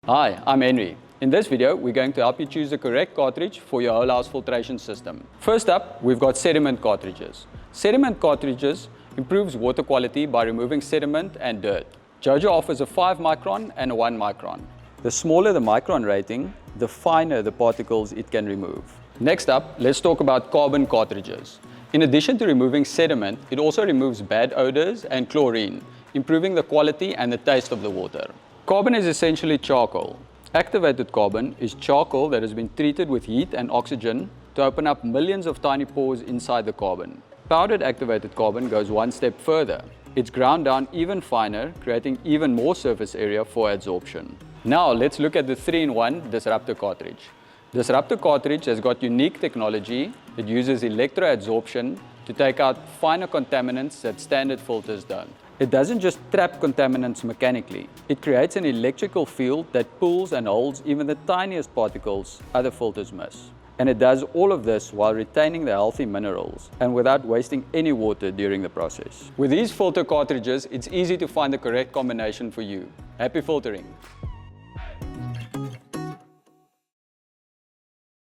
Hi, I'm Henry. In this video, we're going to help you choose the correct cartridge for your whole house filtration system. First up, we've got sediment cartridges. Sediment cartridges improves water quality by removing sediment and dirt. Jojo offers a 5 micron and a 1 micron. The smaller the micron rating, the finer the particles it can remove. Next up, let's talk about carbon cartridges. In addition to removing sediment, it also removes bad odors and chlorine, improving the quality and the taste of the water. Carbon is essentially charcoal. Activated carbon is charcoal that has been treated with heat and oxygen to open up millions of tiny pores inside the carbon. Powdered activated carbon goes one step further. It's ground down even finer, creating even more surface area for adsorption. Now let's look at the 3-in-1 Disruptor cartridge. Disruptor cartridge has got unique technology that uses electroadsorption to take out finer contaminants that standard filters don't. It doesn't just trap contaminants mechanically. It creates an electrical field that pulls and holds even the tiniest particles other filters miss. And it does all of this while retaining the healthy minerals and without wasting any water during the process. With these filter cartridges, it's easy to find the correct combination for you. Happy filtering!